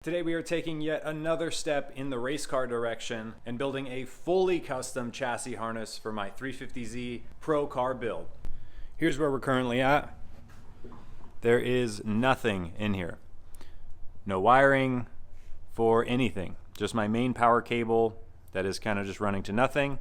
Today we are taking yet another step in the race car direction and building a fully custom chassis harness for my 350Z Pro car build. Here's where we're currently at. There is nothing in here. No wiring for anything. Just my main power cable that is kind of just running to nothing,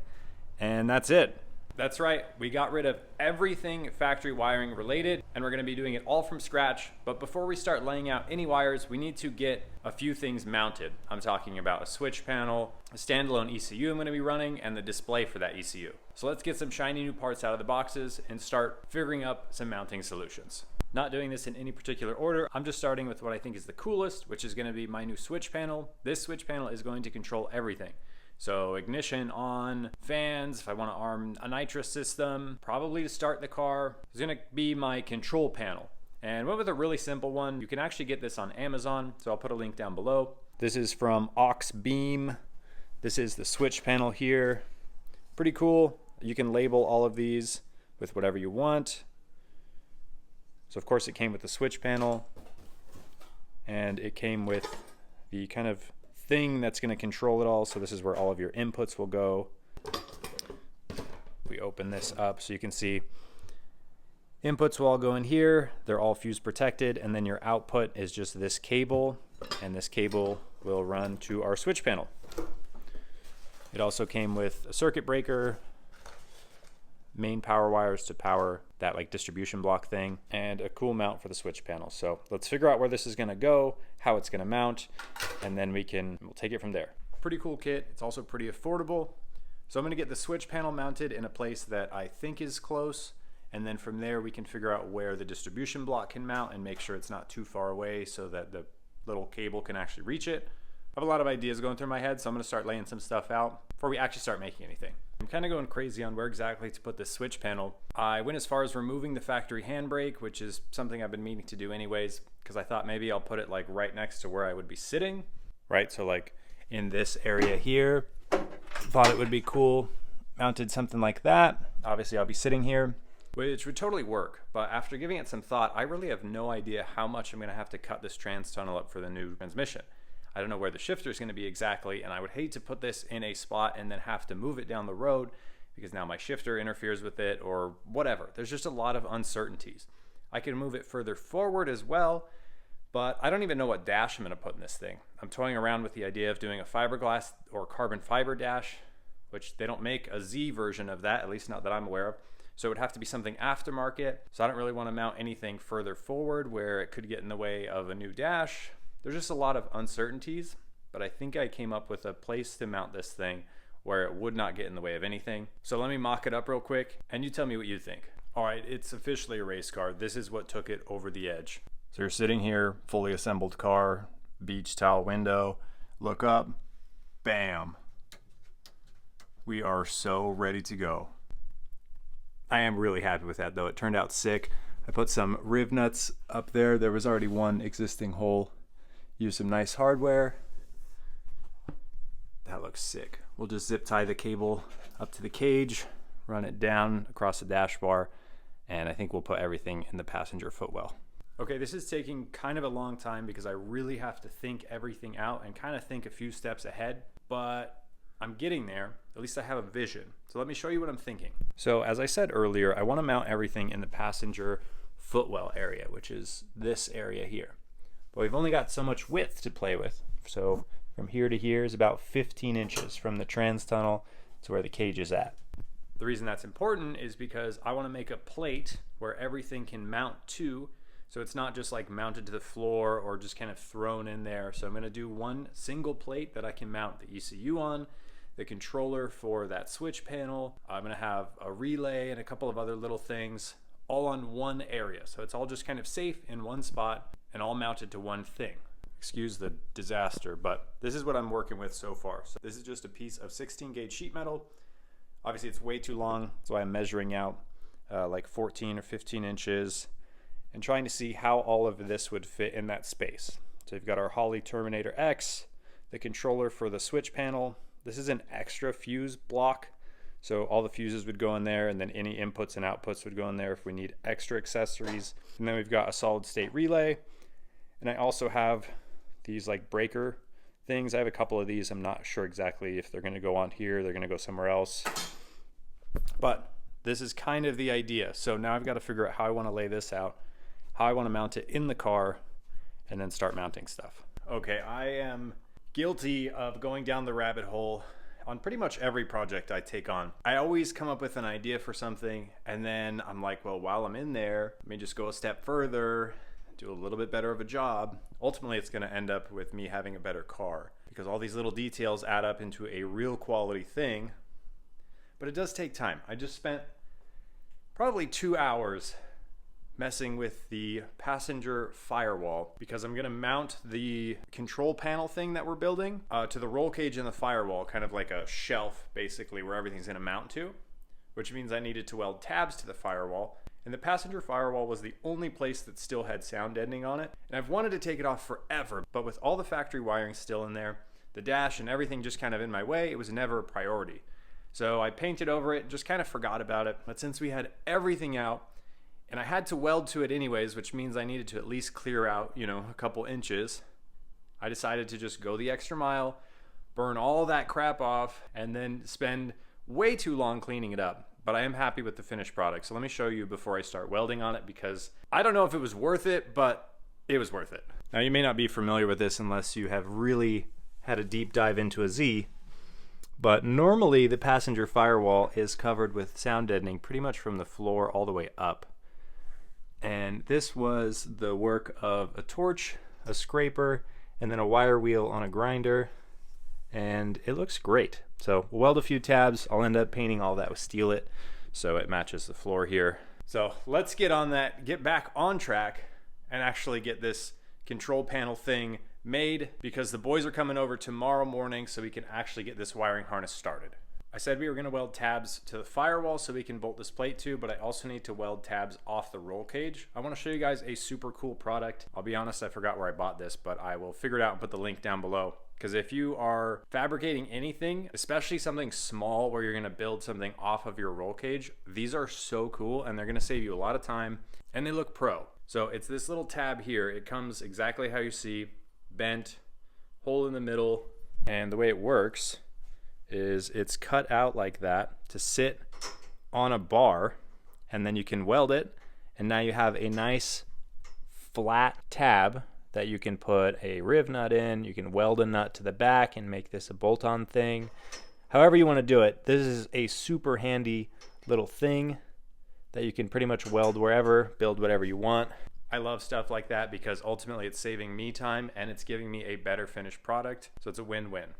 and that's it. That's right, we got rid of everything factory wiring related, and we're gonna be doing it all from scratch. But before we start laying out any wires, we need to get a few things mounted. I'm talking about a switch panel, a standalone ECU I'm gonna be running, and the display for that ECU. So let's get some shiny new parts out of the boxes and start figuring up some mounting solutions. Not doing this in any particular order, I'm just starting with what I think is the coolest, which is gonna be my new switch panel. This switch panel is going to control everything. So ignition on, fans, if I want to arm a nitrous system, probably to start the car, is going to be my control panel. And went with a really simple one. You can actually get this on Amazon, so I'll put a link down below. This is from Aux Beam. This is the switch panel here. Pretty cool. You can label all of these with whatever you want. So of course it came with the switch panel, and it came with the kind of thing that's going to control it all. So this is where all of your inputs will go. We open this up so you can see inputs will all go in here. They're all fuse protected, and then your output is just this cable, and this cable will run to our switch panel. It also came with a circuit breaker, main power wires to power that like distribution block thing, and a cool mount for the switch panel. So let's figure out where this is going to go, how it's going to mount, and then we'll take it from there. Pretty cool kit. It's also pretty affordable. So I'm going to get the switch panel mounted in a place that I think is close, and then from there we can figure out where the distribution block can mount and make sure it's not too far away so that the little cable can actually reach it. I have a lot of ideas going through my head, so I'm going to start laying some stuff out before we actually start making anything. I'm kind of going crazy on where exactly to put this switch panel. I went as far as removing the factory handbrake, which is something I've been meaning to do anyways, because I thought maybe I'll put it like right next to where I would be sitting, right? So like in this area here, thought it would be cool. Mounted something like that. Obviously I'll be sitting here, which would totally work. But after giving it some thought, I really have no idea how much I'm going to have to cut this trans tunnel up for the new transmission. I don't know where the shifter is going to be exactly, and I would hate to put this in a spot and then have to move it down the road because now my shifter interferes with it or whatever. There's just a lot of uncertainties. I can move it further forward as well, but I don't even know what dash I'm going to put in this thing. I'm toying around with the idea of doing a fiberglass or carbon fiber dash, which they don't make a Z version of that, at least not that I'm aware of. So it would have to be something aftermarket. So I don't really want to mount anything further forward where it could get in the way of a new dash. There's just a lot of uncertainties, but I think I came up with a place to mount this thing where it would not get in the way of anything. So let me mock it up real quick and you tell me what you think. All right, it's officially a race car. This is what took it over the edge. So you're sitting here, fully assembled car, beach towel window, look up, bam. We are so ready to go. I am really happy with that though. It turned out sick. I put some riv nuts up there. There was already one existing hole. Use some nice hardware. That looks sick. We'll just zip tie the cable up to the cage, run it down across the dash bar, and I think we'll put everything in the passenger footwell. Okay, this is taking kind of a long time because I really have to think everything out and kind of think a few steps ahead, but I'm getting there. At least I have a vision. So let me show you what I'm thinking. So as I said earlier, I want to mount everything in the passenger footwell area, which is this area here. But we've only got so much width to play with. So from here to here is about 15 inches from the trans tunnel to where the cage is at. The reason that's important is because I want to make a plate where everything can mount to, so it's not just like mounted to the floor or just kind of thrown in there. So I'm going to do one single plate that I can mount the ECU on, the controller for that switch panel. I'm going to have a relay and a couple of other little things all on one area. So it's all just kind of safe in one spot and all mounted to one thing. Excuse the disaster, but this is what I'm working with so far. So this is just a piece of 16 gauge sheet metal. Obviously it's way too long, so I'm measuring out like 14 or 15 inches and trying to see how all of this would fit in that space. So you've got our Holley Terminator X, the controller for the switch panel. This is an extra fuse block, so all the fuses would go in there, and then any inputs and outputs would go in there if we need extra accessories. And then we've got a solid state relay, and I also have these like breaker things. I have a couple of these. I'm not sure exactly if they're going to go on here, they're going to go somewhere else, but this is kind of the idea. So now I've got to figure out how I want to lay this out, how I want to mount it in the car, and then start mounting stuff. Okay, I am guilty of going down the rabbit hole on pretty much every project I take on. I always come up with an idea for something, and then I'm like, well, while I'm in there, let me just go a step further, do a little bit better of a job. Ultimately, it's gonna end up with me having a better car, because all these little details add up into a real quality thing, but it does take time. I just spent probably 2 hours messing with the passenger firewall, because I'm gonna mount the control panel thing that we're building to the roll cage in the firewall, kind of like a shelf basically where everything's gonna mount to, which means I needed to weld tabs to the firewall. And the passenger firewall was the only place that still had sound deadening on it. And I've wanted to take it off forever, but with all the factory wiring still in there, the dash and everything just kind of in my way, it was never a priority. So I painted over it, just kind of forgot about it. But since we had everything out, and I had to weld to it anyways, which means I needed to at least clear out, you know, a couple inches, I decided to just go the extra mile, burn all that crap off, and then spend way too long cleaning it up. But I am happy with the finished product. So let me show you before I start welding on it, because I don't know if it was worth it, but it was worth it. Now you may not be familiar with this unless you have really had a deep dive into a Z, but normally the passenger firewall is covered with sound deadening pretty much from the floor all the way up. And this was the work of a torch, a scraper, and then a wire wheel on a grinder, and it looks great. So we'll weld a few tabs. I'll end up painting all that with Steel-It so it matches the floor here. So let's get on that, get back on track, and actually get this control panel thing made, because the boys are coming over tomorrow morning so we can actually get this wiring harness started. I said we were going to weld tabs to the firewall so we can bolt this plate to, but I also need to weld tabs off the roll cage. I want to show you guys a super cool product. I'll be honest, I forgot where I bought this, but I will figure it out and put the link down below. Because if you are fabricating anything, especially something small where you're going to build something off of your roll cage, these are so cool and they're going to save you a lot of time, and they look pro. So it's this little tab here. It comes exactly how you see, bent, hole in the middle, and the way it works is it's cut out like that to sit on a bar, and then you can weld it, and now you have a nice flat tab that you can put a riv nut in. You can weld a nut to the back and make this a bolt-on thing. However you want to do it, this is a super handy little thing that you can pretty much weld wherever, build whatever you want. I love stuff like that because ultimately it's saving me time and it's giving me a better finished product, so it's a win-win.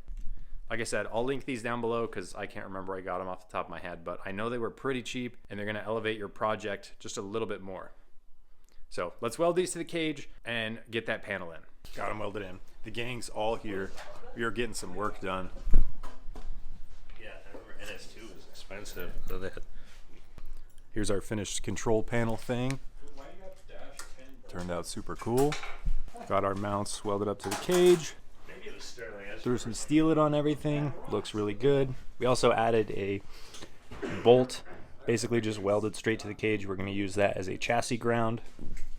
Like I said, I'll link these down below because I can't remember where I got them off the top of my head, but I know they were pretty cheap and they're going to elevate your project just a little bit more. So let's weld these to the cage and get that panel in. Got them welded in. The gang's all here. We are getting some work done. Yeah, I remember NS2 was expensive. Here's our finished control panel thing. Turned out super cool. Got our mounts welded up to the cage. Threw some Steel-It on everything. Looks really good. We also added a bolt, basically just welded straight to the cage. We're going to use that as a chassis ground.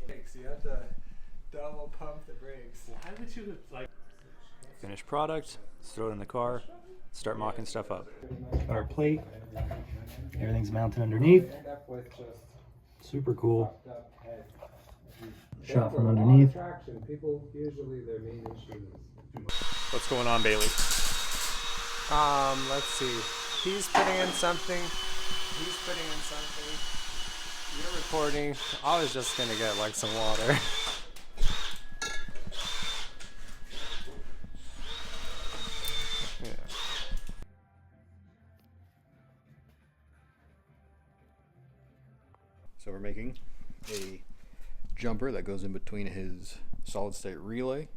You have to double pump the brakes. How would you like? Finished product. Let's throw it in the car. Start mocking stuff up. Got our plate. Everything's mounted underneath. Super cool. Shot from underneath. People usually their main issue is. What's going on, Bailey? Let's see. He's putting in something. He's putting in something. You're recording. I was just gonna get like some water. Yeah. So we're making a jumper that goes in between his solid state relay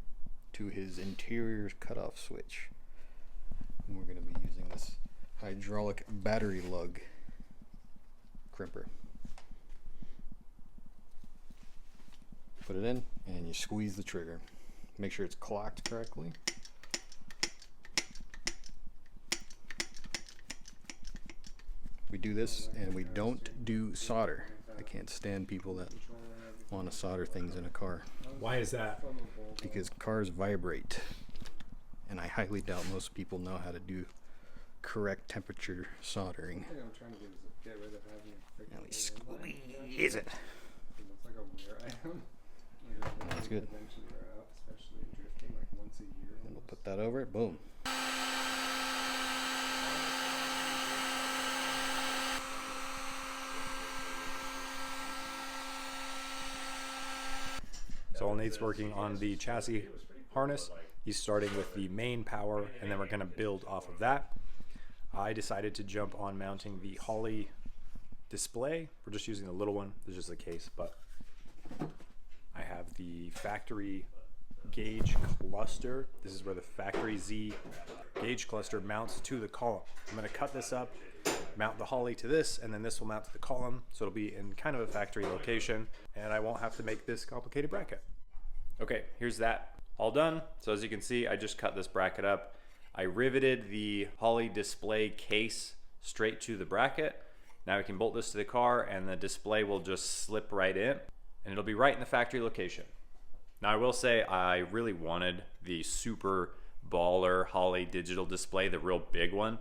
to his interior cutoff switch. And we're going to be using this hydraulic battery lug crimper. Put it in and you squeeze the trigger. Make sure it's clocked correctly. We do this and we don't do solder. I can't stand people that want to solder things in a car, Why is that? because cars vibrate, and I highly doubt most people know how to do correct temperature soldering. I'm trying to do is get rid of having Now we squeeze it. It's like a wear item. That's good. Eventually wear out, especially in drifting, like once a year. And we'll put that over it. Boom. So while Nate's working on the chassis harness, he's starting with the main power, and then we're going to build off of that. I decided to jump on mounting the Holley display. We're just using the little one. This is just a case, but I have the factory gauge cluster. This is where the factory Z gauge cluster mounts to the column. I'm going to cut this up, mount the Holley to this, and then this will mount to the column, so it'll be in kind of a factory location, and I won't have to make this complicated bracket. Okay, here's that all done. So as you can see, I just cut this bracket up. I riveted the Holley display case straight to the bracket. Now we can bolt this to the car, and the display will just slip right in, and it'll be right in the factory location. Now I will say I really wanted the super baller Holley digital display, the real big one,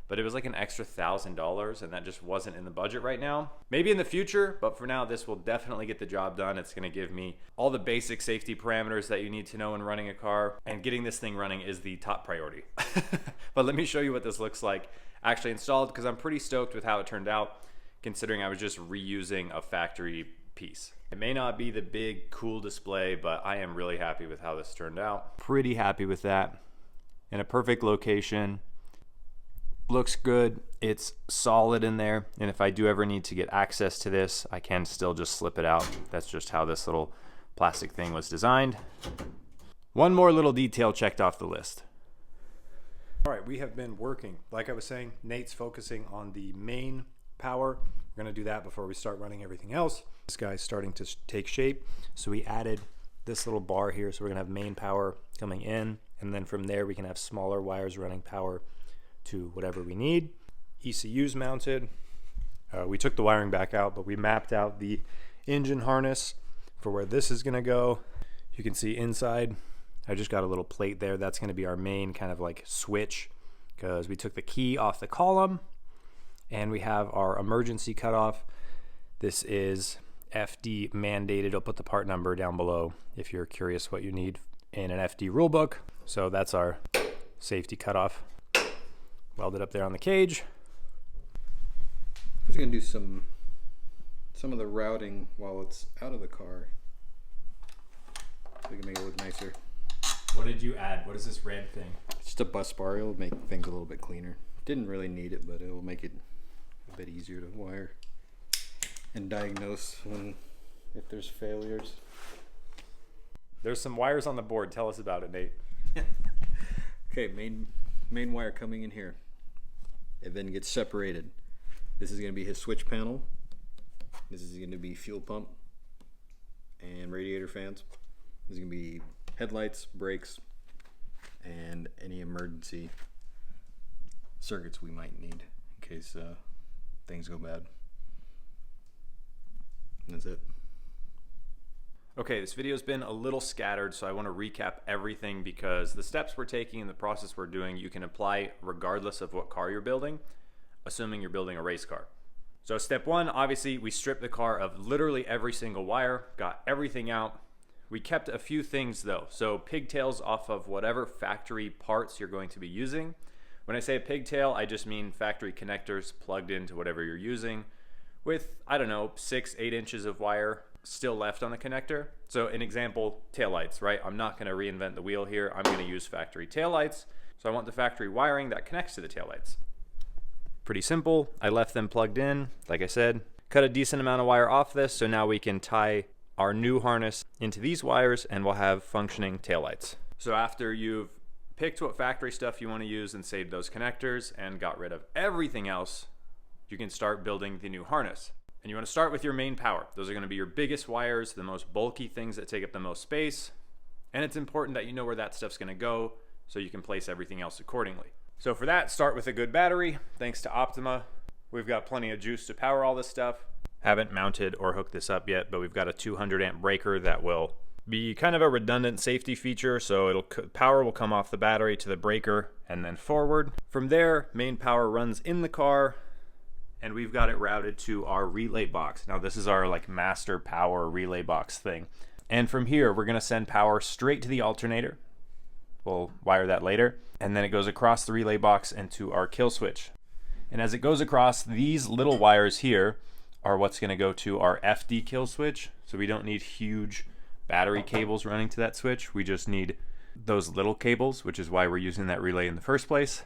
but it was like an extra $1,000, and that just wasn't in the budget right now. Maybe in the future, but for now this will definitely get the job done. It's going to give me all the basic safety parameters that you need to know when running a car, and getting this thing running is the top priority. But let me show you what this looks like actually installed, because I'm pretty stoked with how it turned out, considering I was just reusing a factory piece. It may not be the big cool display, but I am really happy with how this turned out. Pretty happy with that. In a perfect location. Looks good. It's solid in there, and if I do ever need to get access to this, I can still just slip it out. That's just how this little plastic thing was designed. One more little detail checked off the list. All right, we have been working. Like I was saying, Nate's focusing on the main power. We're going to do that before we start running everything else. This guy's starting to take shape, so we added this little bar here, so we're going to have main power coming in, and then from there we can have smaller wires running power to whatever we need. ECU's mounted. We took the wiring back out, but we mapped out the engine harness for where this is going to go. You can see inside, I just got a little plate there. That's going to be our main kind of like switch, because we took the key off the column, and we have our emergency cutoff. This is FD mandated. I'll put the part number down below if you're curious what you need in an FD rulebook. So that's our safety cutoff. Welded up there on the cage. I'm just gonna do some of the routing while it's out of the car. So we can make it look nicer. What did you add? What is this red thing? It's just a bus bar. It'll make things a little bit cleaner. Didn't really need it, but it will make it a bit easier to wire and diagnose if there's failures. There's some wires on the board. Tell us about it, Nate. Okay, main wire coming in here. It then gets separated. This is going to be his switch panel. This is going to be fuel pump and radiator fans. This is going to be headlights, brakes, and any emergency circuits we might need in case things go bad. And that's it. Okay, this video's been a little scattered, so I want to recap everything, because the steps we're taking and the process we're doing, you can apply regardless of what car you're building, assuming you're building a race car. So step one, obviously we stripped the car of literally every single wire, got everything out. We kept a few things though. So pigtails off of whatever factory parts you're going to be using. When I say a pigtail, I just mean factory connectors plugged into whatever you're using with, I don't know, 6-8 inches of wire still left on the connector. So an example, taillights, right? I'm not going to reinvent the wheel here. I'm going to use factory taillights. So I want the factory wiring that connects to the taillights. Pretty simple. I left them plugged in, like I said. Cut a decent amount of wire off this, so now we can tie our new harness into these wires and we'll have functioning taillights. So after you've picked what factory stuff you want to use and saved those connectors and got rid of everything else, you can start building the new harness. And you want to start with your main power. Those are going to be your biggest wires, the most bulky things that take up the most space. And it's important that you know where that stuff's going to go so you can place everything else accordingly. So for that, start with a good battery. Thanks to Optima, we've got plenty of juice to power all this stuff. Haven't mounted or hooked this up yet, but we've got a 200 amp breaker that will be kind of a redundant safety feature. So power will come off the battery to the breaker and then forward. From there, main power runs in the car, and we've got it routed to our relay box. Now this is our like master power relay box thing. And from here, we're gonna send power straight to the alternator. We'll wire that later. And then it goes across the relay box and to our kill switch. And as it goes across, these little wires here are what's gonna go to our FD kill switch. So we don't need huge battery cables running to that switch. We just need those little cables, which is why we're using that relay in the first place.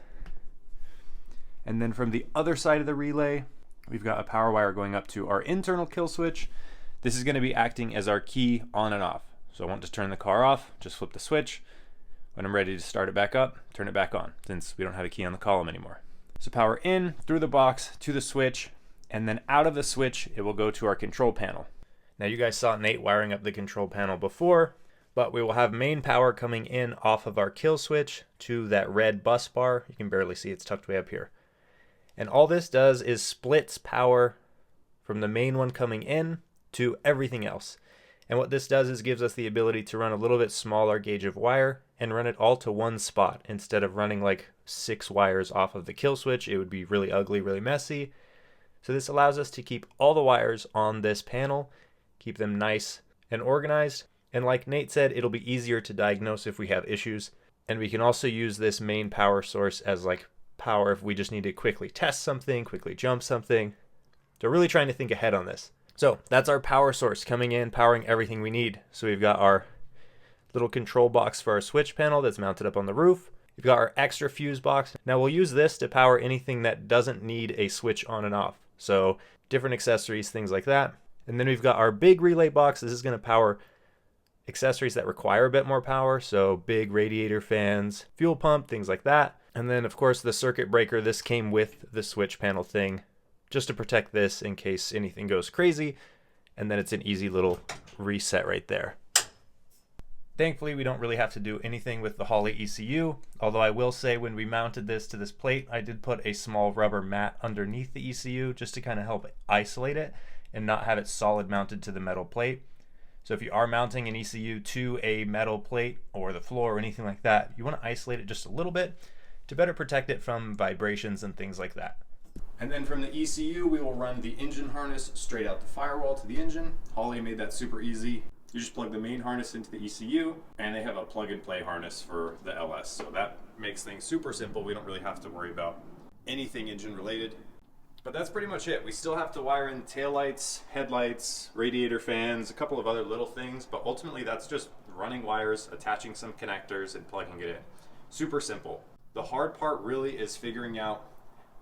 And then from the other side of the relay, we've got a power wire going up to our internal kill switch. This is going to be acting as our key on and off. So I want to turn the car off, just flip the switch. When I'm ready to start it back up, turn it back on, since we don't have a key on the column anymore. So power in through the box to the switch, and then out of the switch, it will go to our control panel. Now you guys saw Nate wiring up the control panel before, but we will have main power coming in off of our kill switch to that red bus bar. You can barely see it's tucked way up here. And all this does is splits power from the main one coming in to everything else. And what this does is gives us the ability to run a little bit smaller gauge of wire and run it all to one spot instead of running like 6 wires off of the kill switch. It would be really ugly, really messy. So this allows us to keep all the wires on this panel, keep them nice and organized. And like Nate said, it'll be easier to diagnose if we have issues. And we can also use this main power source as like power if we just need to quickly test something, quickly jump something. So really trying to think ahead on this. So that's our power source coming in, powering everything we need. So we've got our little control box for our switch panel that's mounted up on the roof. We've got our extra fuse box. Now we'll use this to power anything that doesn't need a switch on and off. So different accessories, things like that. And then we've got our big relay box. This is going to power accessories that require a bit more power. So big radiator fans, fuel pump, things like that. And then of course the circuit breaker, this came with the switch panel thing just to protect this in case anything goes crazy. And then it's an easy little reset right there. Thankfully, we don't really have to do anything with the Holley ECU. Although I will say when we mounted this to this plate, I did put a small rubber mat underneath the ECU just to kind of help isolate it and not have it solid mounted to the metal plate. So if you are mounting an ECU to a metal plate or the floor or anything like that, you want to isolate it just a little bit to better protect it from vibrations and things like that. And then from the ECU, we will run the engine harness straight out the firewall to the engine. Holley made that super easy. You just plug the main harness into the ECU, and they have a plug and play harness for the LS. So that makes things super simple. We don't really have to worry about anything engine related. But that's pretty much it. We still have to wire in taillights, headlights, radiator fans, a couple of other little things, but ultimately that's just running wires, attaching some connectors, and plugging it in. Super simple. The hard part really is figuring out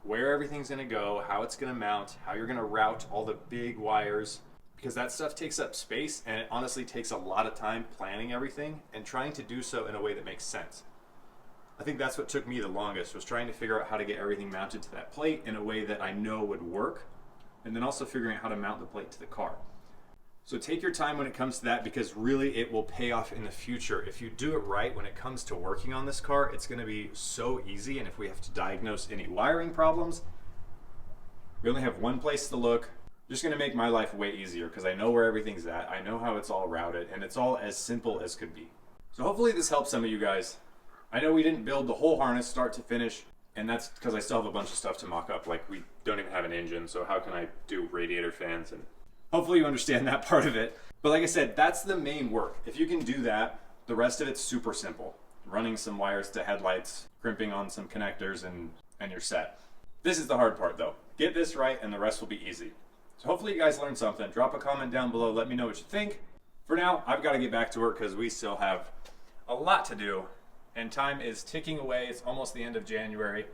where everything's going to go, how it's going to mount, how you're going to route all the big wires, because that stuff takes up space, and it honestly takes a lot of time planning everything and trying to do so in a way that makes sense. I think that's what took me the longest, was trying to figure out how to get everything mounted to that plate in a way that I know would work, and then also figuring out how to mount the plate to the car. So take your time when it comes to that, because really it will pay off in the future. If you do it right when it comes to working on this car, it's going to be so easy. And if we have to diagnose any wiring problems, we only have one place to look. Just going to make my life way easier because I know where everything's at. I know how it's all routed, and it's all as simple as could be. So hopefully this helps some of you guys. I know we didn't build the whole harness start to finish, and that's because I still have a bunch of stuff to mock up. Like, we don't even have an engine, so how can I do radiator fans? And hopefully you understand that part of it. But like I said, that's the main work. If you can do that, the rest of it's super simple. Running some wires to headlights, crimping on some connectors, and you're set. This is the hard part though. Get this right and the rest will be easy. So hopefully you guys learned something. Drop a comment down below. Let me know what you think. For now, I've got to get back to work because we still have a lot to do. And time is ticking away. It's almost the end of January,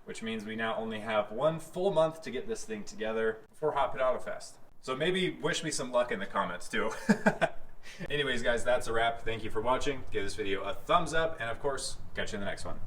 which means we now only have 1 full month to get this thing together before Hot Potato Fest. So maybe wish me some luck in the comments too. Anyways, guys, that's a wrap. Thank you for watching. Give this video a thumbs up, and of course, catch you in the next one.